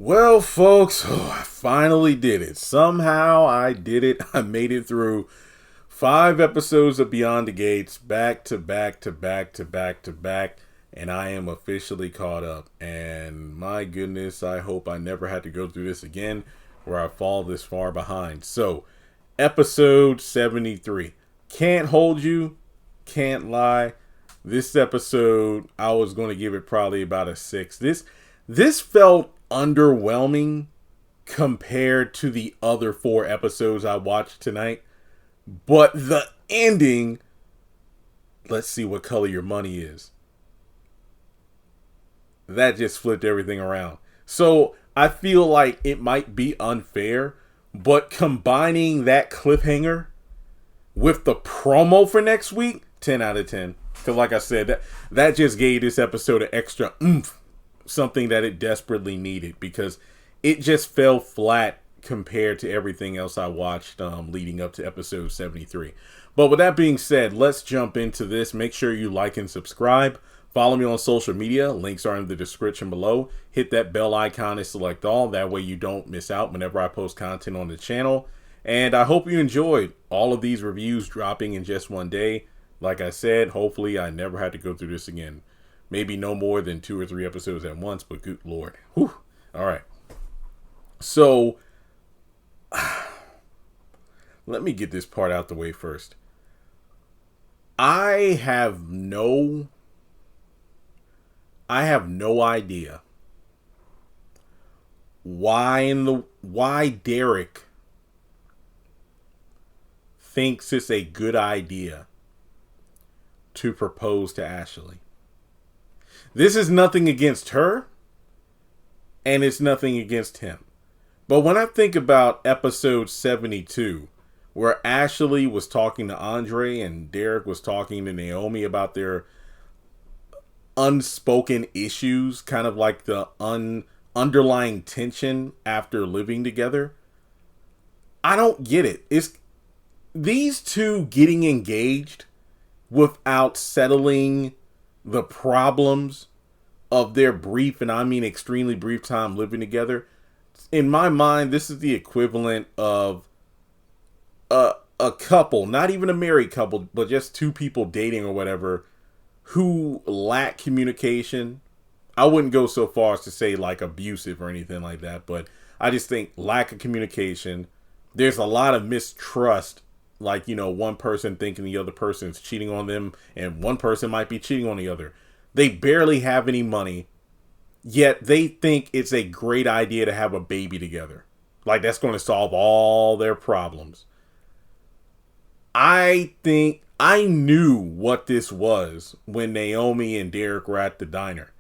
Well, folks, I finally did it. Somehow I did it. I made it through 5 episodes of Beyond the Gates, back to back to back to back to back, and I am officially caught up. And my goodness, I hope I never had to go through this again, where I fall this far behind. So, episode 73. Can't hold you, can't lie. This episode, I was going to give it probably about a 6. This felt underwhelming compared to the other 4 episodes I watched tonight. But the ending, let's see what color your money is. That just flipped everything around. So I feel like it might be unfair, but combining that cliffhanger with the promo for next week, 10 out of 10. Because like I said, that just gave this episode an extra oomph. Something that it desperately needed, because it just fell flat compared to everything else I watched leading up to episode 73. But with that being said, let's jump into this. Make sure you like and subscribe. Follow me on social media. Links are in the description below. Hit that bell icon and select all. That way you don't miss out whenever I post content on the channel. And I hope you enjoyed all of these reviews dropping in just one day. Like I said, hopefully I never had to go through this again. Maybe no more than 2 or 3 episodes at once, but good Lord. Whew. All right. So, let me get this part out the way first. I have no idea why Derek thinks it's a good idea to propose to Ashley. This is nothing against her, and it's nothing against him. But when I think about episode 72, where Ashley was talking to Andre and Derek was talking to Naomi about their unspoken issues, kind of like the underlying tension after living together, I don't get it. It's these two getting engaged without settling the problems of their brief, and I mean extremely brief, time living together. In my mind, this is the equivalent of a couple, not even a married couple, but just 2 people dating or whatever, who lack communication. I wouldn't go so far as to say like abusive or anything like that, but I just think lack of communication. There's a lot of mistrust. Like, one person thinking the other person is cheating on them, and one person might be cheating on the other. They barely have any money, yet they think it's a great idea to have a baby together. Like, that's going to solve all their problems. I think I knew what this was when Naomi and Derek were at the diner.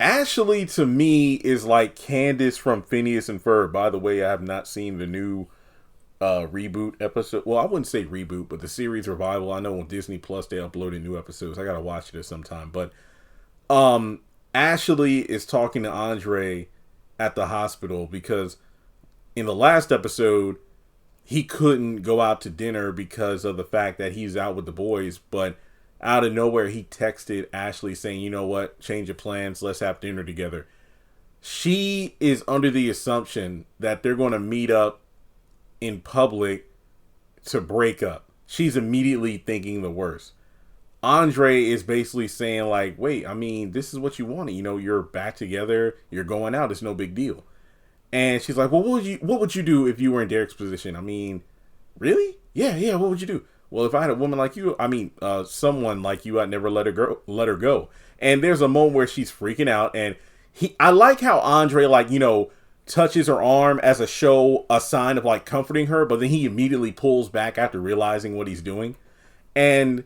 Ashley, to me, is like Candace from Phineas and Ferb. By the way, I have not seen the new reboot episode. Well, I wouldn't say reboot, but the series revival. I know on Disney Plus they uploaded new episodes. I gotta watch it sometime. But Ashley is talking to Andre at the hospital because in the last episode he couldn't go out to dinner because of the fact that he's out with the boys. But out of nowhere he texted Ashley saying, "You know what? Change your plans. Let's have dinner together." She is under the assumption that they're going to meet up in public to break up. She's immediately thinking the worst. Andre is basically saying like, wait, I mean, this is what you wanted. You're back together. You're going out. It's no big deal. And she's like, well, what would you do if you were in Derek's position? I mean, really? Yeah. What would you do? Well, if I had a woman like you, someone like you, I'd never let her go. And there's a moment where she's freaking out, and I like how Andre, touches her arm as a sign of like comforting her, but then he immediately pulls back after realizing what he's doing. And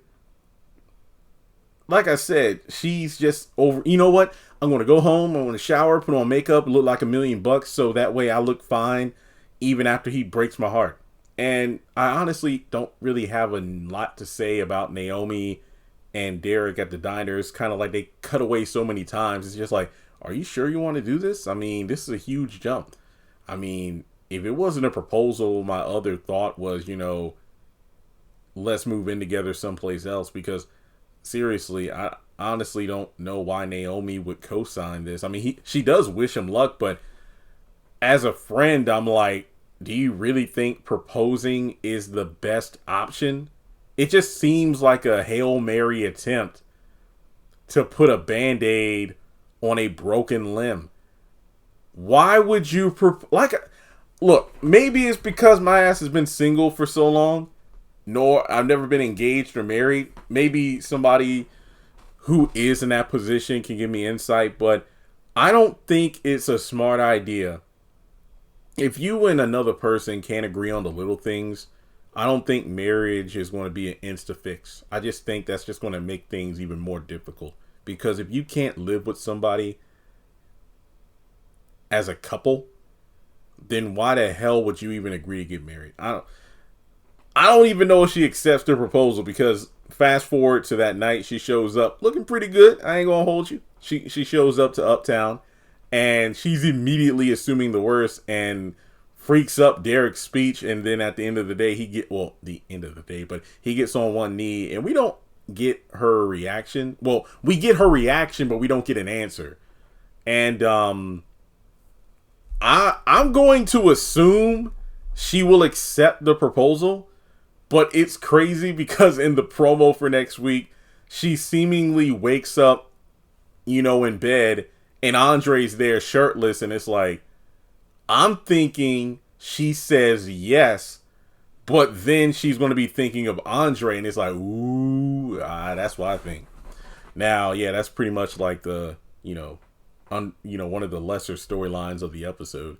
like I said, she's just over. You know what? I'm going to go home. I'm going to shower, put on makeup, look like $1,000,000, so that way I look fine even after he breaks my heart. And I honestly don't really have a lot to say about Naomi and Derek at the diner. It's kind of like they cut away so many times. It's just like, are you sure you want to do this? I mean, this is a huge jump. I mean, if it wasn't a proposal, my other thought was, let's move in together someplace else. Because seriously, I honestly don't know why Naomi would co-sign this. I mean, she does wish him luck, but as a friend, I'm like, do you really think proposing is the best option? It just seems like a Hail Mary attempt to put a band-aid on a broken limb. Why would you look, maybe it's because my ass has been single for so long, nor I've never been engaged or married. Maybe somebody who is in that position can give me insight, but I don't think it's a smart idea. If you and another person can't agree on the little things, I don't think marriage is going to be an insta fix. I just think that's just going to make things even more difficult. Because if you can't live with somebody as a couple, then why the hell would you even agree to get married? I don't even know if she accepts the proposal, because fast forward to that night, she shows up looking pretty good. I ain't gonna hold you. She shows up to Uptown, and she's immediately assuming the worst and freaks up Derek's speech. And then at the end of the day, but he gets on one knee, and we don't get her reaction. Well, we get her reaction, but we don't get an answer. And I'm going to assume she will accept the proposal, but it's crazy because in the promo for next week, she seemingly wakes up, in bed, and Andre's there shirtless, and it's like, I'm thinking she says yes, but then she's going to be thinking of Andre, and it's like, ooh, that's what I think. Now, yeah, that's pretty much like the, one of the lesser storylines of the episode.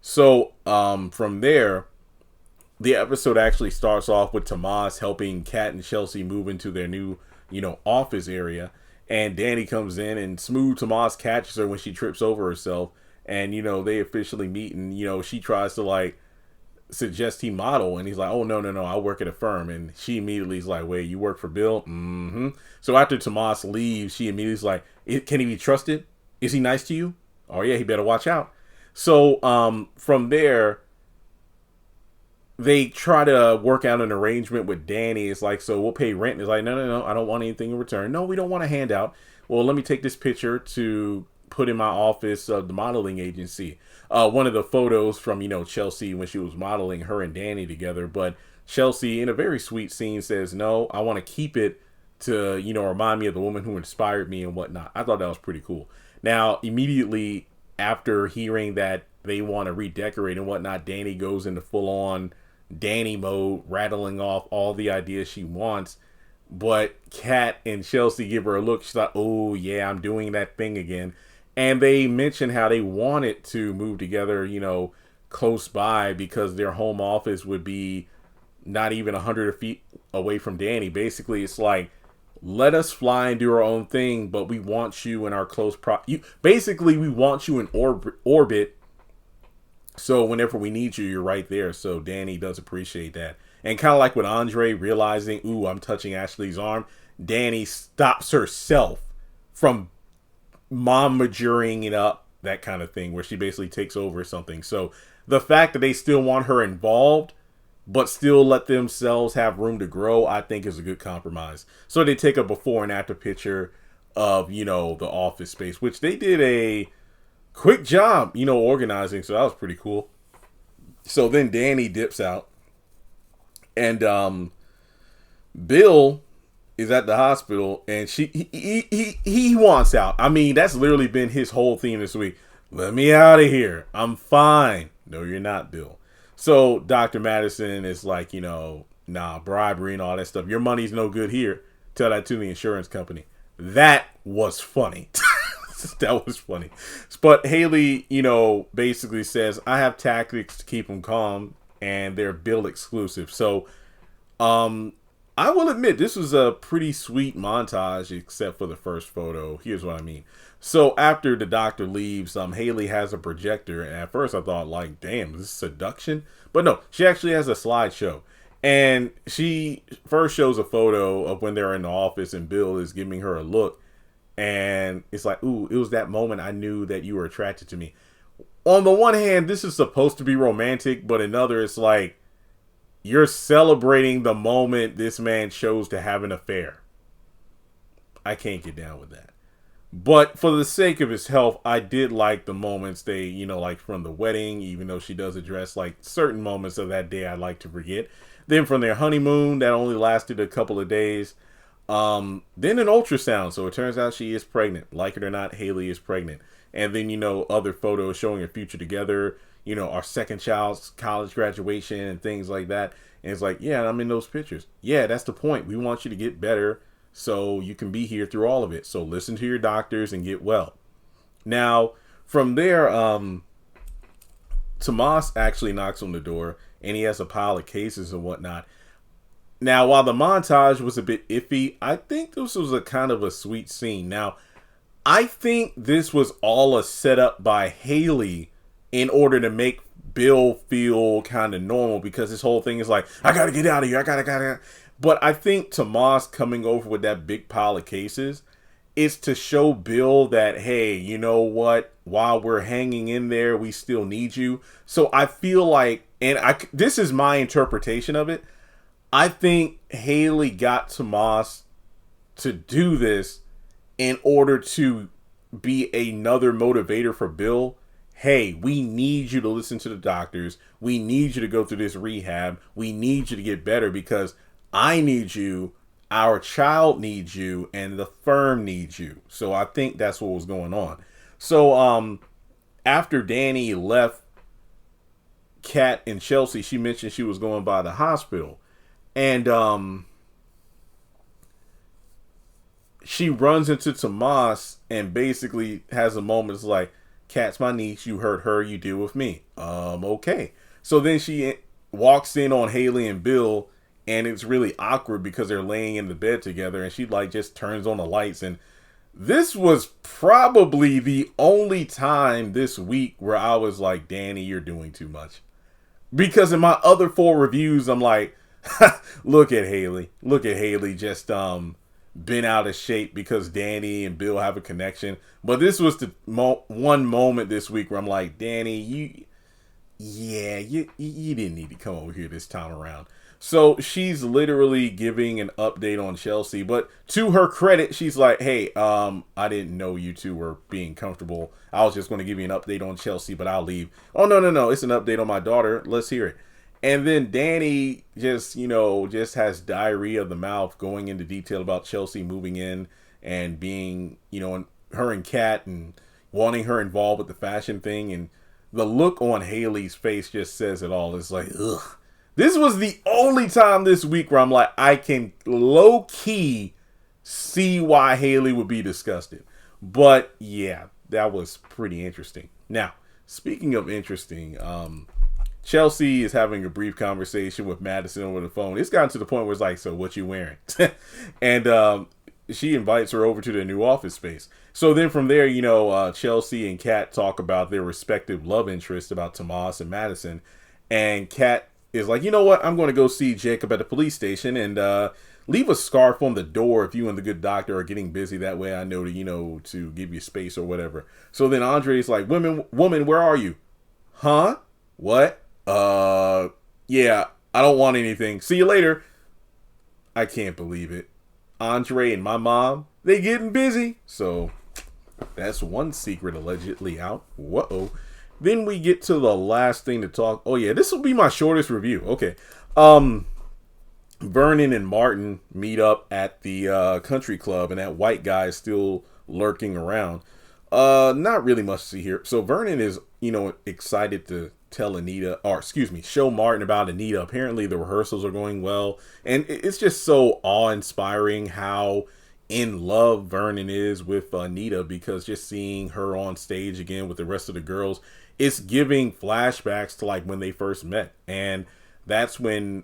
So, from there, the episode actually starts off with Tomas helping Kat and Chelsea move into their new, office area. And Danny comes in, and smooth Tomas catches her when she trips over herself. And, they officially meet, and, she tries to, suggest he model. And he's like, oh, no, I work at a firm. And she immediately is like, wait, you work for Bill? Mm-hmm. So after Tomas leaves, she immediately is like, can he be trusted? Is he nice to you? Oh, yeah, he better watch out. So from there, they try to work out an arrangement with Danny. It's like, so we'll pay rent. And it's like, no, I don't want anything in return. No, we don't want a handout. Well, let me take this picture to put in my office of the modeling agency. One of the photos from, Chelsea when she was modeling her and Danny together. But Chelsea, in a very sweet scene, says, no, I want to keep it to, remind me of the woman who inspired me and whatnot. I thought that was pretty cool. Now, immediately after hearing that they want to redecorate and whatnot, Danny goes into full-on Danny mode, rattling off all the ideas she wants. But Kat and Chelsea give her a look. She's like, oh, yeah, I'm doing that thing again. And they mention how they wanted to move together, close by, because their home office would be not even 100 feet away from Danny. Basically, it's like, let us fly and do our own thing, but we want you in our close basically, we want you in orbit. So whenever we need you, you're right there. So Danny does appreciate that. And kind of like with Andre realizing, ooh, I'm touching Ashley's arm, Danny stops herself from mom-majuring it up, that kind of thing, where she basically takes over something. So the fact that they still want her involved, but still let themselves have room to grow, I think is a good compromise. So they take a before and after picture of, the office space, which they did a quick job, organizing. So that was pretty cool. So then Danny dips out, and Bill is at the hospital, and he wants out. I mean, that's literally been his whole theme this week. Let me out of here. I'm fine. No, you're not, Bill. So Dr. Madison is like, nah, bribery and all that stuff. Your money's no good here. Tell that to the insurance company. That was funny. That was funny. But Haley, basically says, I have tactics to keep them calm, and they're Bill exclusive. So, I will admit, this was a pretty sweet montage, except for the first photo. Here's what I mean. So after the doctor leaves, Haley has a projector, and at first I thought, damn, is this seduction? But no, she actually has a slideshow. And she first shows a photo of when they're in the office and Bill is giving her a look. And it's like, ooh, it was that moment I knew that you were attracted to me. On the one hand, this is supposed to be romantic, but another, it's like, you're celebrating the moment this man chose to have an affair. I can't get down with that. But for the sake of his health, I did like the moments they, like from the wedding, even though she does address like certain moments of that day I like to forget. Then from their honeymoon, that only lasted a couple of days. Then an ultrasound. So it turns out she is pregnant. Like it or not, Haley is pregnant. And then, other photos showing a future together, our second child's college graduation and things like that. And it's like, yeah, I'm in those pictures. Yeah, that's the point. We want you to get better so you can be here through all of it. So listen to your doctors and get well. Now, from there, Tomas actually knocks on the door and he has a pile of cases and whatnot. Now, while the montage was a bit iffy, I think this was a kind of a sweet scene. Now, I think this was all a setup by Haley in order to make Bill feel kind of normal, because this whole thing is like, I gotta get out of here. I gotta. But I think Tomas coming over with that big pile of cases is to show Bill that, hey, you know what? While we're hanging in there, we still need you. So I feel like, this is my interpretation of it. I think Haley got Tomas to do this in order to be another motivator for Bill. Hey, we need you to listen to the doctors. We need you to go through this rehab. We need you to get better because I need you, our child needs you, and the firm needs you. So I think that's what was going on. So after Danny left Kat and Chelsea, she mentioned she was going by the hospital. And she runs into Tomas and basically has a moment. It's like, Kat's my niece. You hurt her. You deal with me. Okay. So then she walks in on Haley and Bill, and it's really awkward because they're laying in the bed together, and she like just turns on the lights. And this was probably the only time this week where I was like, Danny, you're doing too much. Because in my other 4 reviews, I'm like, look at Haley. Look at Haley just been out of shape because Danny and Bill have a connection. But this was the one moment this week where I'm like, Danny, you didn't need to come over here this time around. So she's literally giving an update on Chelsea. But to her credit, she's like, hey, I didn't know you two were being comfortable. I was just going to give you an update on Chelsea, but I'll leave. Oh, no. It's an update on my daughter. Let's hear it. And then Danny just has diarrhea of the mouth, going into detail about Chelsea moving in and being, her and Kat and wanting her involved with the fashion thing. And the look on Haley's face just says it all. It's like, ugh. This was the only time this week where I'm like, I can low key see why Haley would be disgusted. But yeah, that was pretty interesting. Now, speaking of interesting, Chelsea is having a brief conversation with Madison over the phone. It's gotten to the point where it's like, so what you wearing? And she invites her over to their new office space. So then from there, Chelsea and Kat talk about their respective love interests about Tomas and Madison. And Kat is like, you know what? I'm going to go see Jacob at the police station and leave a scarf on the door if you and the good doctor are getting busy. That way I know to give you space or whatever. So then Andre's like, woman, where are you? Huh? What? Yeah, I don't want anything. See you later. I can't believe it. Andre and my mom, they getting busy. So that's one secret allegedly out. Whoa. Then we get to the last thing to talk. Oh yeah, this will be my shortest review. Okay. Vernon and Martin meet up at the country club, and that white guy is still lurking around. Not really much to see here. So Vernon is, excited to show Martin about Anita. Apparently the rehearsals are going well, and it's just so awe-inspiring how in love Vernon is with Anita, because just seeing her on stage again with the rest of the girls, it's giving flashbacks to like when they first met. And that's when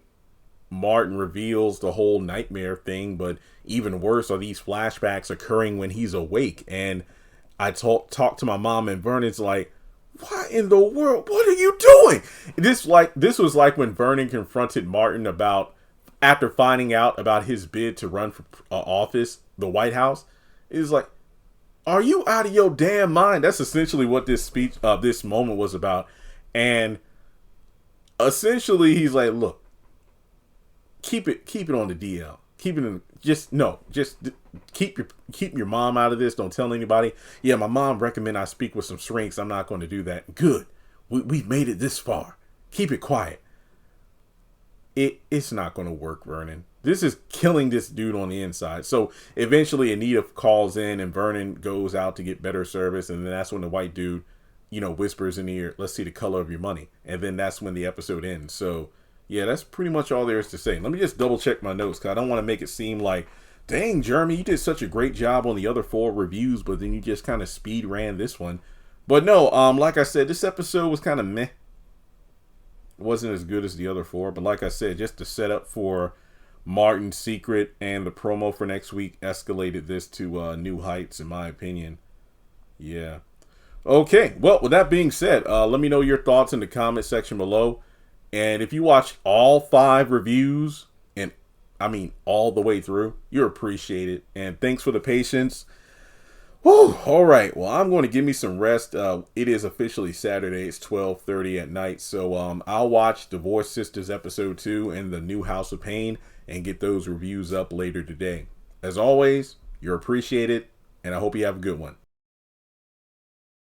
Martin reveals the whole nightmare thing, but even worse are these flashbacks occurring when he's awake. And I talk to my mom, and Vernon's like, what in the world? What are you doing? This was like when Vernon confronted Martin after finding out about his bid to run for office, the White House. It's like, are you out of your damn mind? That's essentially what this moment was about. And essentially he's like, look, keep it on the DL. Keep it in, just keep your mom out of this. Don't tell anybody. Yeah, my mom recommend I speak with some shrinks. I'm not going to do that. Good. We've made it this far. Keep it quiet. It's not going to work, Vernon. This is killing this dude on the inside. So eventually Anita calls in and Vernon goes out to get better service. And then that's when the white dude, whispers in the ear, let's see the color of your money. And then that's when the episode ends. So yeah, that's pretty much all there is to say. Let me just double check my notes because I don't want to make it seem like, dang, Jeremy, you did such a great job on the other 4 reviews, but then you just kind of speed ran this one. But no, like I said, this episode was kind of meh. It wasn't as good as the other 4, but like I said, just the setup for Martin's secret and the promo for next week escalated this to new heights, in my opinion. Yeah. Okay, well, with that being said, let me know your thoughts in the comment section below. And if you watch all 5 reviews, and I mean all the way through, you're appreciated. And thanks for the patience. Whew, all right, well, I'm going to give me some rest. It is officially Saturday. It's 12:30 at night. So I'll watch Divorce Sisters episode 2 and the new House of Pain and get those reviews up later today. As always, you're appreciated, and I hope you have a good one.